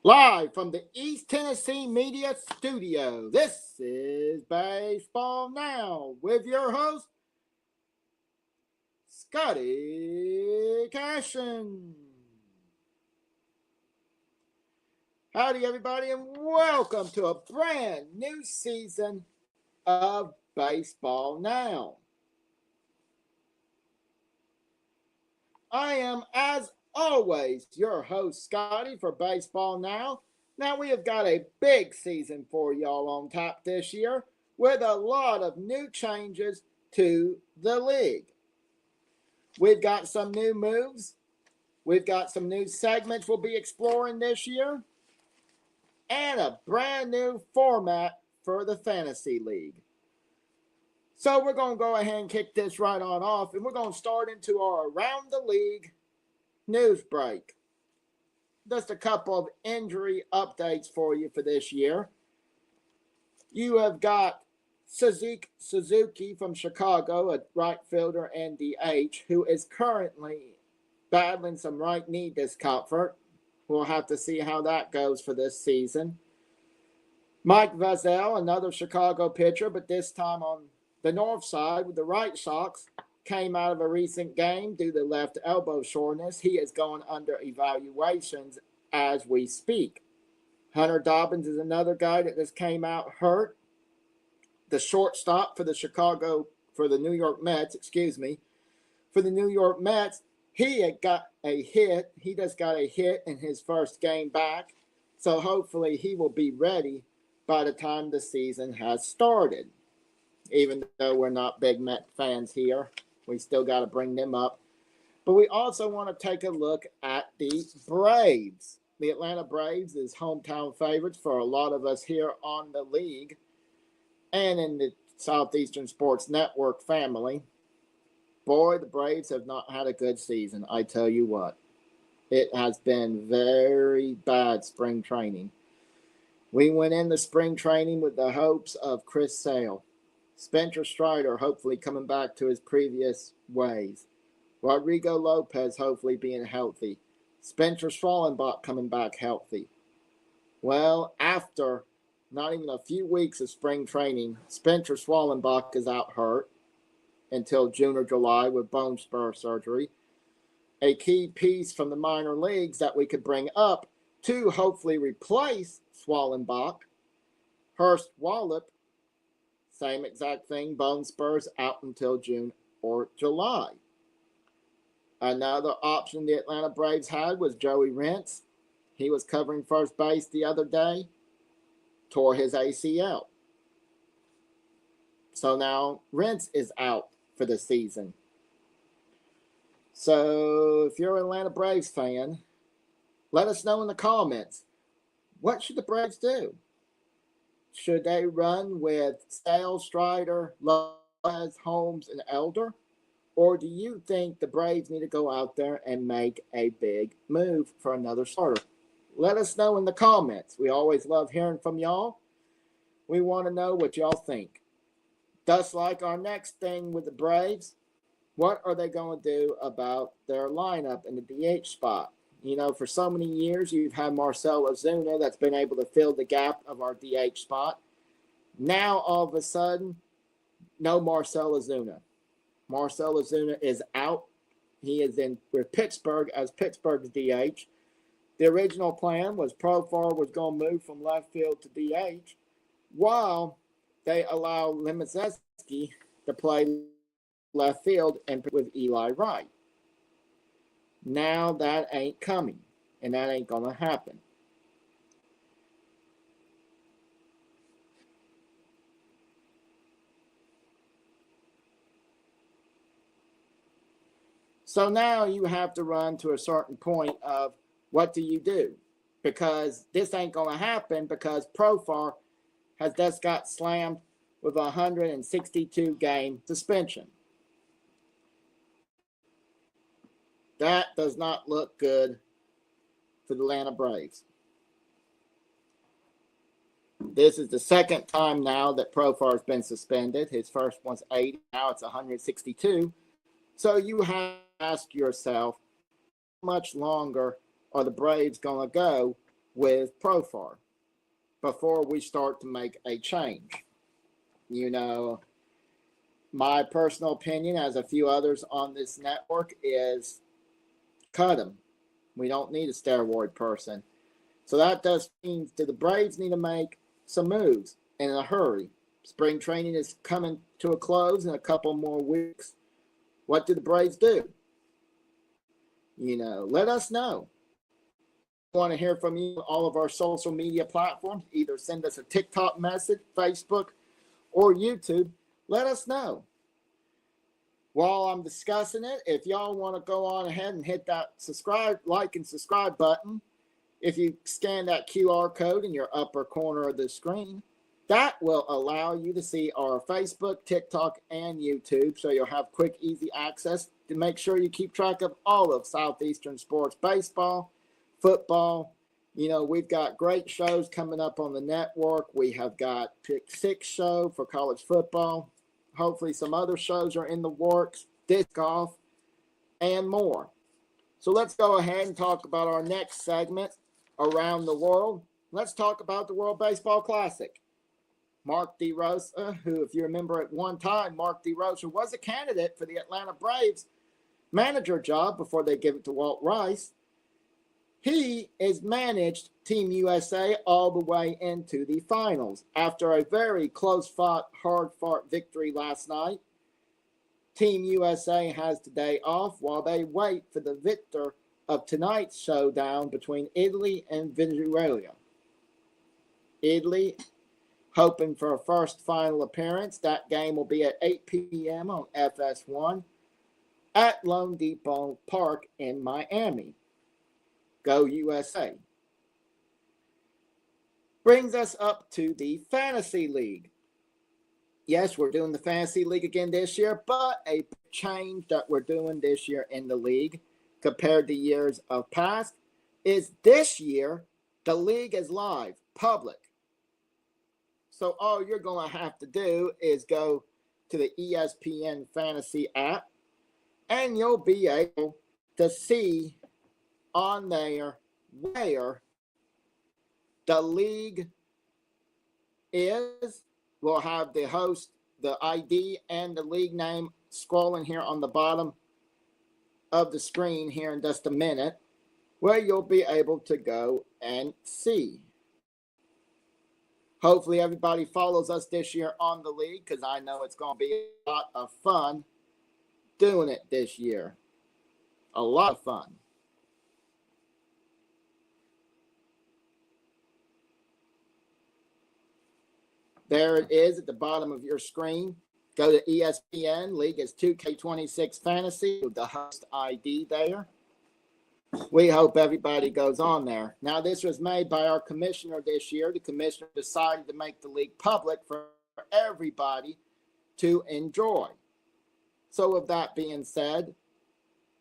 Live from the East Tennessee Media Studio, this is Baseball Now with your host, Scotty Cashin. Howdy, everybody, and welcome to a brand new season of Baseball Now. I am, as always, your host, Scotty, for Baseball Now. Now, we have got a big season for y'all on tap this year with a lot of new changes to the league. We've got some new moves. We've got some new segments we'll be exploring this year. And a brand new format for the Fantasy League. So we're going to go ahead and kick this right on off, and we're going to start into our Around the League news break. Just a couple of injury updates for you for this year. You have got Suzuki from Chicago, a right fielder and DH, who is currently battling some right knee discomfort. We'll have to see how that goes for this season. Mike Vazel, another Chicago pitcher, but this time on the north side with the White Sox, came out of a recent game due to left elbow soreness. He is going under evaluations as we speak. Hunter Dobbins is another guy that just came out hurt. The shortstop for the New York Mets, he had got a hit. He just got a hit in his first game back. So hopefully he will be ready by the time the season has started. Even though we're not big Met fans here, we still got to bring them up. But we also want to take a look at the Braves. The Atlanta Braves is hometown favorites for a lot of us here on the league and in the Southeastern Sports Network family. Boy, the Braves have not had a good season, I tell you what. It has been very bad spring training. We went into spring training with the hopes of Chris Sale. Spencer Strider hopefully coming back to his previous ways. Rodrigo Lopez hopefully being healthy. Spencer Schwallenbach coming back healthy. Well, after not even a few weeks of spring training, Spencer Schwallenbach is out hurt until June or July with bone spur surgery. A key piece from the minor leagues that we could bring up to hopefully replace Schwallenbach, Hurst Wallop, same exact thing, bone spurs out until June or July. Another option the Atlanta Braves had was Joey Rentz. He was covering first base the other day, tore his ACL. So now Rentz is out for the season. So if you're an Atlanta Braves fan, let us know in the comments, what should the Braves do? Should they run with Sale, Strider, Lopez, Holmes, and Elder? Or do you think the Braves need to go out there and make a big move for another starter? Let us know in the comments. We always love hearing from y'all. We want to know what y'all think. Just like our next thing with the Braves, what are they going to do about their lineup in the DH spot? You know, for so many years, you've had Marcell Ozuna that's been able to fill the gap of our DH spot. Now, all of a sudden, no Marcell Ozuna. Marcell Ozuna is out. He is in with Pittsburgh as Pittsburgh's DH. The original plan was Profar was going to move from left field to DH while they allow Lemazewski to play left field and with Eli Wright. Now that ain't coming, and that ain't going to happen. So now you have to run to a certain point of what do you do? Because this ain't going to happen because Profar has just got slammed with a 162 game suspension. That does not look good for the Atlanta Braves. This is the second time now that Profar has been suspended. His first one's 80, now it's 162. So you have to ask yourself, how much longer are the Braves going to go with Profar before we start to make a change. You know, my personal opinion, as a few others on this network, is cut him. We don't need a steroid person. So that does mean that the Braves need to make some moves in a hurry. Spring training is coming to a close in a couple more weeks. What do the Braves do? You know, let us know. I want to hear from you on all of our social media platforms. Either send us a TikTok message, Facebook, or YouTube. Let us know. While I'm discussing it, if y'all want to go on ahead and hit that subscribe, like, and subscribe button, if you scan that QR code in your upper corner of the screen, that will allow you to see our Facebook, TikTok, and YouTube. So you'll have quick, easy access to make sure you keep track of all of Southeastern sports, baseball, football. You know, we've got great shows coming up on the network. We have got Pick Six show for college football. Hopefully some other shows are in the works, disc golf, and more. So let's go ahead and talk about our next segment, Around the World. Let's talk about the World Baseball Classic. Mark DeRosa, who, if you remember at one time, Mark DeRosa was a candidate for the Atlanta Braves manager job before they give it to Walt Rice. He has managed Team USA all the way into the finals. After a very close-fought, hard-fought victory last night, Team USA has the day off while they wait for the victor of tonight's showdown between Italy and Venezuela. Italy hoping for a first final appearance. That game will be at 8 p.m. on FS1 at Lone Depot Park in Miami. Go USA. Brings us up to the Fantasy League. Yes, we're doing the Fantasy League again this year, but a change that we're doing this year in the league compared to years of past is this year, the league is live, public. So all you're going to have to do is go to the ESPN Fantasy app, and you'll be able to see on there where the league is. We'll have the host, the ID, and the league name scrolling here on the bottom of the screen here in just a minute, where you'll be able to go and see. Hopefully everybody follows us this year on the league, because I know it's going to be a lot of fun doing it this year. A lot of fun. There it is at the bottom of your screen. Go to ESPN. League is 2K26 Fantasy with the host ID there. We hope everybody goes on there. Now, this was made by our commissioner this year. The commissioner decided to make the league public for everybody to enjoy. So with that being said,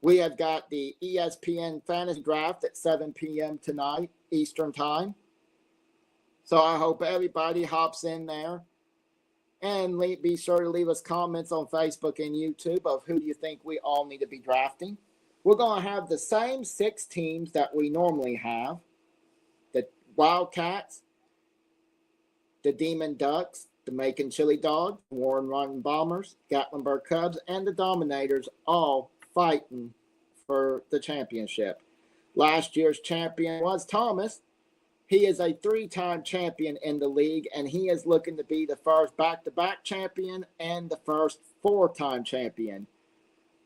we have got the ESPN Fantasy Draft at 7 p.m. tonight, Eastern Time. So I hope everybody hops in there, and be sure to leave us comments on Facebook and YouTube of who do you think we all need to be drafting. We're going to have the same 6 teams that we normally have. The Wildcats, the Demon Ducks, the Macon Chili Dogs, Warren Run Bombers, Gatlinburg Cubs, and the Dominators all fighting for the championship. Last year's champion was Thomas. He is a 3-time champion in the league, and he is looking to be the first back-to-back champion and the first 4-time champion.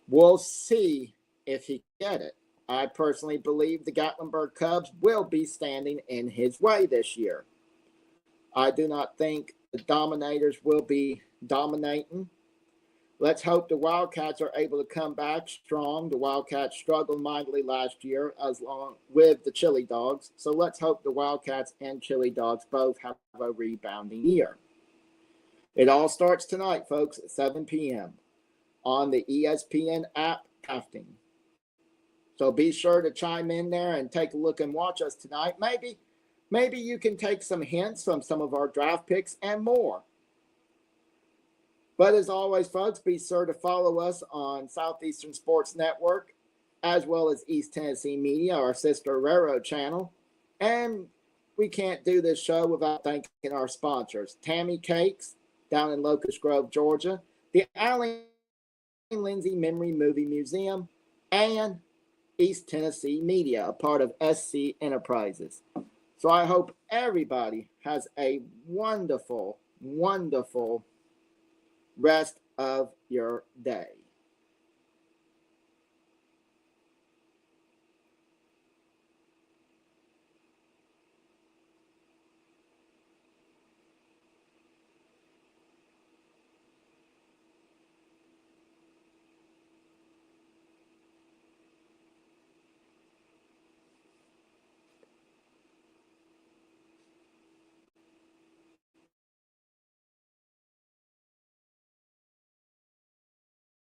We'll see if he can get it. I personally believe the Gatlinburg Cubs will be standing in his way this year. I do not think the Dominators will be dominating. Let's hope the Wildcats are able to come back strong. The Wildcats struggled mightily last year along with the Chili Dogs. So let's hope the Wildcats and Chili Dogs both have a rebounding year. It all starts tonight, folks, at 7 p.m. on the ESPN app drafting. So be sure to chime in there and take a look and watch us tonight. Maybe you can take some hints from some of our draft picks and more. But as always, folks, be sure to follow us on Southeastern Sports Network, as well as East Tennessee Media, our sister railroad channel. And we can't do this show without thanking our sponsors, Tammy Cakes down in Locust Grove, Georgia, the Allen Lindsay Memory Movie Museum, and East Tennessee Media, a part of SC Enterprises. So I hope everybody has a wonderful, wonderful rest of your day.